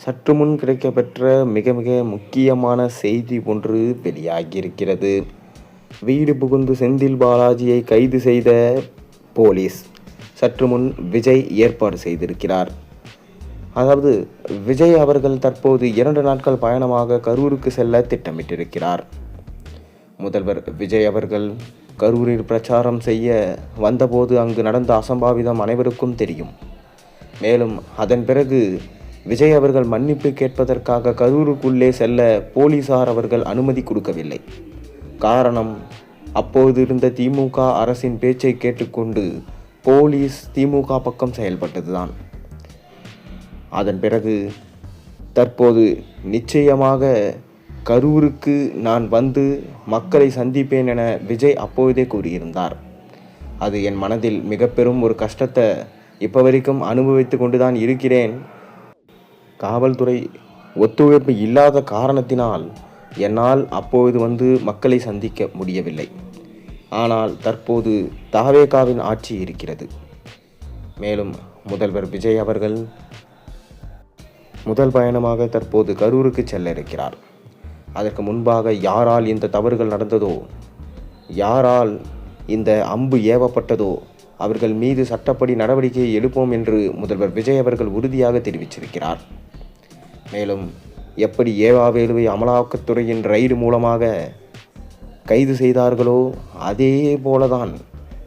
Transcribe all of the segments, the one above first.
சற்று முன் கிடைக்கப்பெற்ற மிக மிக முக்கியமான செய்தி ஒன்று வெளியாகியிருக்கிறது. வீடு புகுந்து செந்தில் பாலாஜியை கைது செய்த போலீஸ். சற்று முன் விஜய் ஏற்பாடு செய்திருக்கிறார். அதாவது விஜய் அவர்கள் தற்போது 2 நாட்கள் பயணமாக கரூருக்கு செல்ல திட்டமிட்டிருக்கிறார். முதல்வர் விஜய் அவர்கள் கரூரில் பிரச்சாரம் செய்ய வந்தபோது அங்கு நடந்த அசம்பாவிதம் அனைவருக்கும் தெரியும். மேலும் அதன் பிறகு விஜய் அவர்கள் மன்னிப்பு கேட்பதற்காக கரூருக்குள்ளே செல்ல போலீசார் அவர்கள் அனுமதி கொடுக்கவில்லை. காரணம், அப்போது இருந்த திமுக அரசின் பேச்சை கேட்டுக்கொண்டு போலீஸ் திமுக பக்கம் செயல்பட்டதுதான். அதன் பிறகு தற்போது நிச்சயமாக கரூருக்கு நான் வந்து மக்களை சந்திப்பேன் என விஜய் அப்போதே கூறியிருந்தார். அது என் மனதில் மிக பெரும் ஒரு கஷ்டத்தை இப்போ வரைக்கும் அனுபவித்து கொண்டுதான் இருக்கிறேன். காவல்துறை ஒத்துழைப்பு இல்லாத காரணத்தினால் என்னால் அப்போது வந்து மக்களை சந்திக்க முடியவில்லை. ஆனால் தற்போது தவேகாவின் ஆட்சி இருக்கிறது. மேலும் முதல்வர் விஜய் அவர்கள் முதல் பயணமாக தற்போது கரூருக்கு செல்ல இருக்கிறார். அதற்கு முன்பாக யாரால் இந்த தவறுகள் நடந்ததோ, யாரால் இந்த அம்பு ஏவப்பட்டதோ அவர்கள் மீது சட்டப்படி நடவடிக்கையை எடுப்போம் என்று முதல்வர் விஜய் அவர்கள் உறுதியாக தெரிவிச்சிருக்கிறார். மேலும் எப்படி ஏவாவேலுவை அமலாக்கத்துறையின் ரைடு மூலமாக கைது செய்தார்களோ அதே போலதான்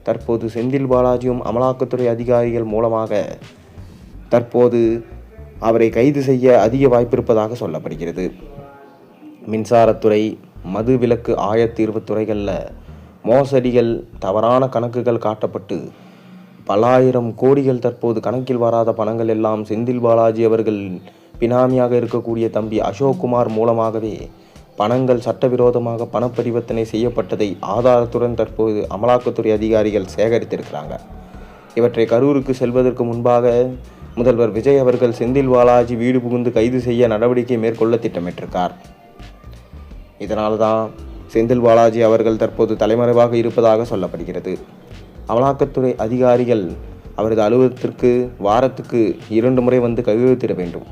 தற்போது செந்தில் பாலாஜியும் அமலாக்கத்துறை அதிகாரிகள் மூலமாக தற்போது அவரை கைது செய்ய அதிக வாய்ப்பு இருப்பதாக சொல்லப்படுகிறது. மின்சாரத்துறை, மது விலக்கு ஆயத்தீர்வு துறைகளில் மோசடிகள், தவறான கணக்குகள் காட்டப்பட்டு பல ஆயிரம் கோடிகள் தற்போது கணக்கில் வராத பணங்கள் எல்லாம் செந்தில் பாலாஜி அவர்கள் பினாமியாக இருக்கக்கூடிய தம்பி அசோக்குமார் மூலமாகவே பணங்கள் சட்டவிரோதமாக பணப்பரிவர்த்தனை செய்யப்பட்டதை ஆதாரத்துடன் தற்போது அமலாக்கத்துறை அதிகாரிகள் சேகரித்திருக்கிறாங்க. இவற்றை கரூருக்கு செல்வதற்கு முன்பாக முதல்வர் விஜய் அவர்கள் செந்தில் பாலாஜி வீடு புகுந்து கைது செய்ய நடவடிக்கை மேற்கொள்ள திட்டமிட்டிருக்கார். இதனால்தான் செந்தில் பாலாஜி அவர்கள் தற்போது தலைமறைவாக இருப்பதாக சொல்லப்படுகிறது. அமலாக்கத்துறை அதிகாரிகள் அவரது அலுவலகத்திற்கு வாரத்துக்கு 2 முறை வந்து கையெழுத்திட வேண்டும்.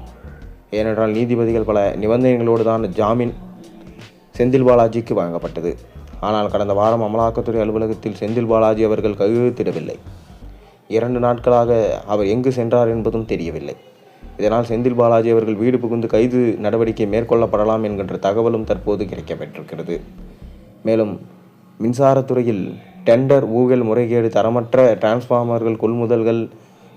ஏனென்றால் நீதிபதிகள் பல நிபந்தனைகளோடு தான் ஜாமீன் செந்தில் பாலாஜிக்கு வழங்கப்பட்டது. ஆனால் கடந்த வாரம் அமலாக்கத்துறை அலுவலகத்தில் செந்தில் பாலாஜி அவர்கள் கையெழுத்திடவில்லை. 2 நாட்களாக அவர் எங்கு சென்றார் என்பதும் தெரியவில்லை. இதனால் செந்தில் பாலாஜி அவர்கள் வீடு புகுந்து கைது நடவடிக்கை மேற்கொள்ளப்படலாம் என்கின்ற தகவலும் தற்போது கிடைக்கப்பெற்றிருக்கிறது. மேலும் மின்சாரத்துறையில் டெண்டர் ஊழல், முறைகேடு, தரமற்ற டிரான்ஸ்ஃபார்மர்கள் கொள்முதல்கள்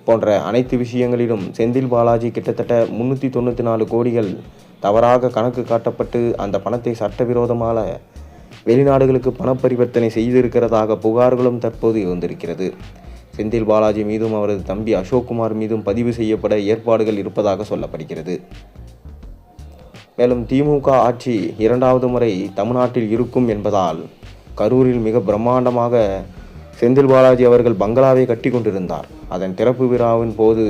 போன்ற அனைத்து விஷயங்களிலும் செந்தில் பாலாஜி கிட்டத்தட்ட 394 கோடிகள் தவறாக கணக்கு காட்டப்பட்டு அந்த பணத்தை சட்டவிரோதமாக வெளிநாடுகளுக்கு பணப்பரிவர்த்தனை செய்திருக்கிறதாக புகார்களும் தற்போது வந்திருக்கிறது. செந்தில் பாலாஜி மீதும் அவரது தம்பி அசோக்குமார் மீதும் பதிவு செய்யப்பட ஏற்பாடுகள் இருப்பதாக சொல்லப்படுகிறது. மேலும் திமுக ஆட்சி 2வது முறை தமிழ்நாட்டில் இருக்கும் என்பதால் கரூரில் மிக பிரம்மாண்டமாக செந்தில் பாலாஜி அவர்கள் பங்களாவை கட்டி கொண்டிருந்தார். அதன் திறப்பு விழாவின் போது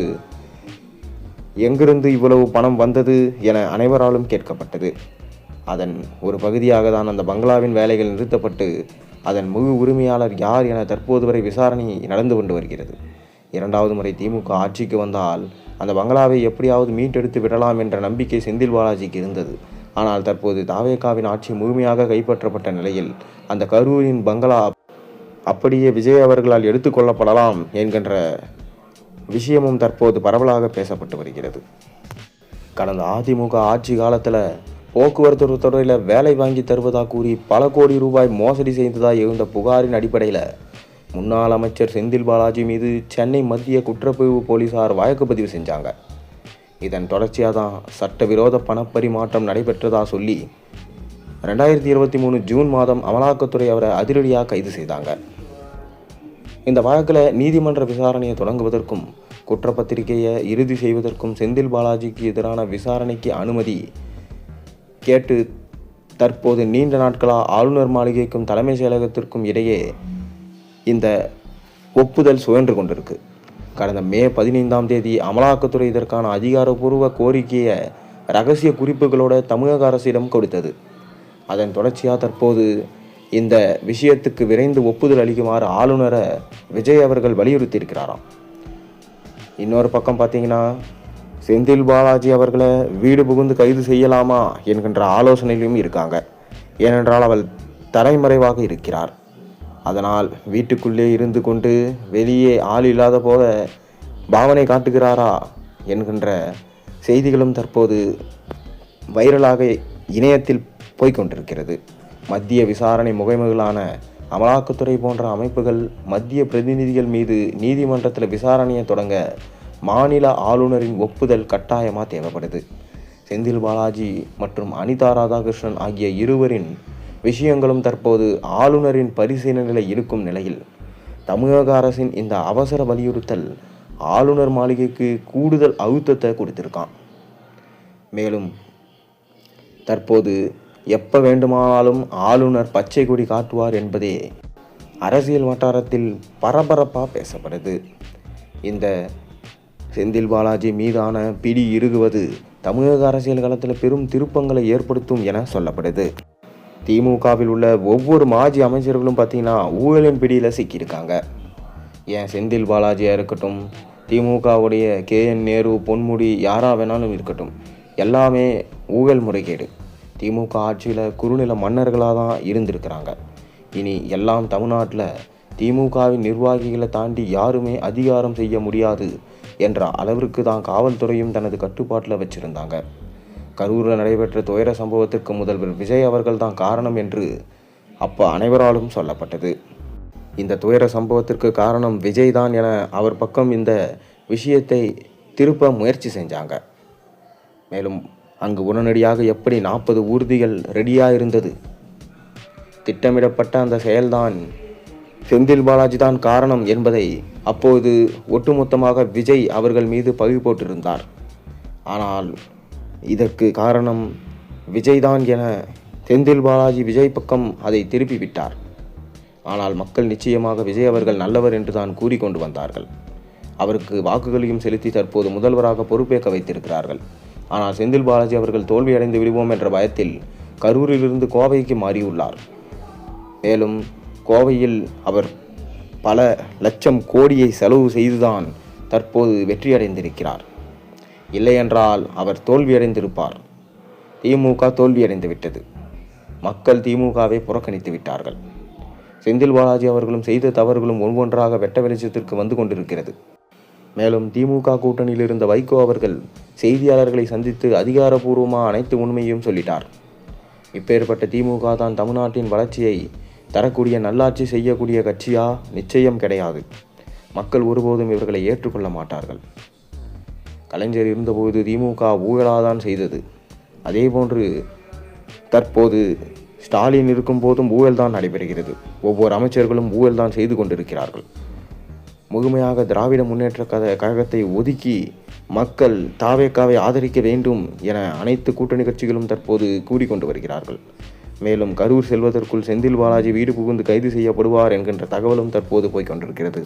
எங்கிருந்து இவ்வளவு பணம் வந்தது என அனைவராலும் கேட்கப்பட்டது. அதன் ஒரு பகுதியாக தான் அந்த பங்களாவின் வேலைகள் நிறுத்தப்பட்டு அதன் முழு உரிமையாளர் யார் என தற்போது வரை விசாரணை நடந்து கொண்டு வருகிறது. 2வது முறை திமுக ஆட்சிக்கு வந்தால் அந்த பங்களாவை எப்படியாவது மீட்டெடுத்து விடலாம் என்ற நம்பிக்கை செந்தில் பாலாஜிக்கு இருந்தது. ஆனால் தற்போது தவேகாவின் ஆட்சி முழுமையாக கைப்பற்றப்பட்ட நிலையில் அந்த கரூரின் பங்களா அப்படியே விஜய் அவர்களால் எடுத்துக்கொள்ளப்படலாம் என்கின்ற விஷயமும் தற்போது பரவலாக பேசப்பட்டு வருகிறது. கடந்த அதிமுக ஆட்சி காலத்தில் போக்குவரத்து துறையில் வேலை வாங்கி தருவதாக கூறி பல கோடி ரூபாய் மோசடி செய்ததாக எழுந்த புகாரின் அடிப்படையில் முன்னாள் அமைச்சர் செந்தில் பாலாஜி மீது சென்னை மத்திய குற்றப்பிரிவு போலீசார் வழக்கு பதிவு செஞ்சாங்க. இதன் தொடர்ச்சியாக தான் சட்டவிரோத பணப்பரிமாற்றம் நடைபெற்றதா சொல்லி 2023 ஜூன் மாதம் அமலாக்கத்துறை அவரை அதிரடியாக கைது செய்தாங்க. இந்த வழக்கில் நீதிமன்ற விசாரணையை தொடங்குவதற்கும் குற்றப்பத்திரிகையை இறுதி செய்வதற்கும் செந்தில் பாலாஜிக்கு எதிரான விசாரணைக்கு அனுமதி கேட்டு தற்போது நீண்ட நாட்களாக ஆளுநர் மாளிகைக்கும் தலைமை செயலகத்திற்கும் இடையே இந்த ஒப்புதல் சுழன்று கொண்டிருக்கு. கடந்த மே 15ஆம் தேதி அமலாக்கத்துறை இதற்கான அதிகாரப்பூர்வ கோரிக்கையை இரகசிய குறிப்புகளோட தமிழக அரசிடம் கொடுத்தது. அதன் தொடர்ச்சியாக தற்போது இந்த விஷயத்துக்கு விரைந்து ஒப்புதல் அளிக்குமாறு ஆளுநரை விஜய் அவர்கள் வலியுறுத்தி இருக்கிறாராம். இன்னொரு பக்கம் பார்த்தீங்கன்னா செந்தில் பாலாஜி அவர்களை வீடு புகுந்து கைது செய்யலாமா என்கின்ற ஆலோசனையிலும் இருக்காங்க. ஏனென்றால் அவள் தலைமறைவாக இருக்கிறார். அதனால் வீட்டுக்குள்ளே இருந்து கொண்டு வெளியே ஆள் இல்லாத போல பாவனை காட்டுகிறாரா என்கின்ற செய்திகளும் தற்போது வைரலாக இணையத்தில் போய்கொண்டிருக்கிறது. மத்திய விசாரணை முகமைகளான அமலாக்கத்துறை போன்ற அமைப்புகள் மத்திய பிரதிநிதிகள் மீது நீதிமன்றத்தில் விசாரணையை தொடங்க மாநில ஆளுநரின் ஒப்புதல் கட்டாயமாக தேவைப்படுது. செந்தில் பாலாஜி மற்றும் அனிதா ராதாகிருஷ்ணன் ஆகிய இருவரின் விஷயங்களும் தற்போது ஆளுநரின் பரிசீலனையில் இருக்கும் நிலையில் தமிழக அரசின் இந்த அவசர வலியுறுத்தல் ஆளுநர் மாளிகைக்கு கூடுதல் அழுத்தத்தை கொடுத்திருக்கான். மேலும் தற்போது எப்போ வேண்டுமானாலும் ஆளுநர் பச்சை கொடி காட்டுவார் என்பதே அரசியல் வட்டாரத்தில் பரபரப்பாக பேசப்படுது. இந்த செந்தில் பாலாஜி மீதான பிடி இறுகுவது தமிழக அரசியல் களத்தில் பெரும் திருப்பங்களை ஏற்படுத்தும் என சொல்லப்படுது. திமுகவில் உள்ள ஒவ்வொரு மாஜி அமைச்சர்களும் பார்த்தீங்கன்னா ஊழலின் பிடியில் சிக்கியிருக்காங்க. ஏன் செந்தில் பாலாஜியாக இருக்கட்டும், திமுகவுடைய KN நேரு, பொன்முடி, யாரா வேணாலும் இருக்கட்டும், எல்லாமே ஊழல் முறைகேடு. திமுக ஆட்சியில் குறுநில மன்னர்களாக தான் இருந்திருக்கிறாங்க. இனி எல்லாம் தமிழ்நாட்டில் திமுகவின் நிர்வாகிகளை தாண்டி யாருமே அதிகாரம் செய்ய முடியாது என்ற அளவிற்கு தான் காவல்துறையும் தனது கட்டுப்பாட்டில் வச்சுருந்தாங்க. கரூரில் நடைபெற்ற துயர சம்பவத்திற்கு முதல்வர் விஜய் அவர்கள் தான் காரணம் என்று அப்போ அனைவராலும் சொல்லப்பட்டது. இந்த துயர சம்பவத்திற்கு காரணம் விஜய் தான் என அவர் பக்கம் இந்த விஷயத்தை திருப்ப முயற்சி செஞ்சாங்க. மேலும் அங்கு உடனடியாக எப்படி 40 ஊர்திகள் ரெடியாக இருந்தது, திட்டமிடப்பட்ட அந்த செயல்தான் செந்தில் பாலாஜி தான் காரணம் என்பதை அப்போது ஒட்டுமொத்தமாக விஜய் அவர்கள் மீது பழி போட்டிருந்தார். ஆனால் இதற்கு காரணம் விஜய் தான் என செந்தில் பாலாஜி விஜய் பக்கம் அதை திருப்பி விட்டார். ஆனால் மக்கள் நிச்சயமாக விஜய் அவர்கள் நல்லவர் என்று தான் கூறிக்கொண்டு வந்தார்கள். அவருக்கு வாக்குகளையும் செலுத்தி தற்போது முதல்வராக பொறுப்பேற்க வைத்திருக்கிறார்கள். ஆனால் செந்தில் பாலாஜி அவர்கள் தோல்வியடைந்து விடுவோம் என்ற பயத்தில் கரூரிலிருந்து கோவைக்கு மாறியுள்ளார். மேலும் கோவையில் அவர் பல லட்சம் கோடியை செலவு செய்துதான் தற்போது வெற்றியடைந்திருக்கிறார். இல்லையென்றால் அவர் தோல்வியடைந்திருப்பார். திமுக தோல்வியடைந்து விட்டது. மக்கள் திமுகவை புறக்கணித்து விட்டார்கள். செந்தில் பாலாஜி அவர்களும் செய்த தவறுகளும் ஒவ்வொன்றாக வெட்ட வெளிச்சத்திற்கு வந்து கொண்டிருக்கிறது. மேலும் திமுக கூட்டணியில் இருந்த வைகோ அவர்கள் செய்தியாளர்களை சந்தித்து அதிகாரப்பூர்வமாக அனைத்து உண்மையையும் சொல்லிட்டார். இப்பேற்பட்ட திமுக தான் தமிழ்நாட்டின் வளர்ச்சியை தரக்கூடிய நல்லாட்சி செய்யக்கூடிய கட்சியா? நிச்சயம் கிடையாது. மக்கள் ஒருபோதும் இவர்களை ஏற்றுக்கொள்ள மாட்டார்கள். கலைஞர் இருந்தபோது திமுக ஊழலாதான் செய்தது. அதேபோன்று தற்போது ஸ்டாலின் இருக்கும் போதும் ஊழல் தான் நடைபெறுகிறது. ஒவ்வொரு அமைச்சர்களும் ஊழல் தான் செய்து கொண்டிருக்கிறார்கள். முழுமையாக திராவிட முன்னேற்ற கழகத்தை ஒதுக்கி மக்கள் தாவேக்காவை ஆதரிக்க வேண்டும் என அனைத்து கூட்டணி கட்சிகளும் தற்போது கூறிக்கொண்டு வருகிறார்கள். மேலும் கரூர் செல்வதற்குள் செந்தில் பாலாஜி வீடு புகுந்து கைது செய்யப்படுவார் என்கின்ற தகவலும் தற்போது போய்கொண்டிருக்கிறது.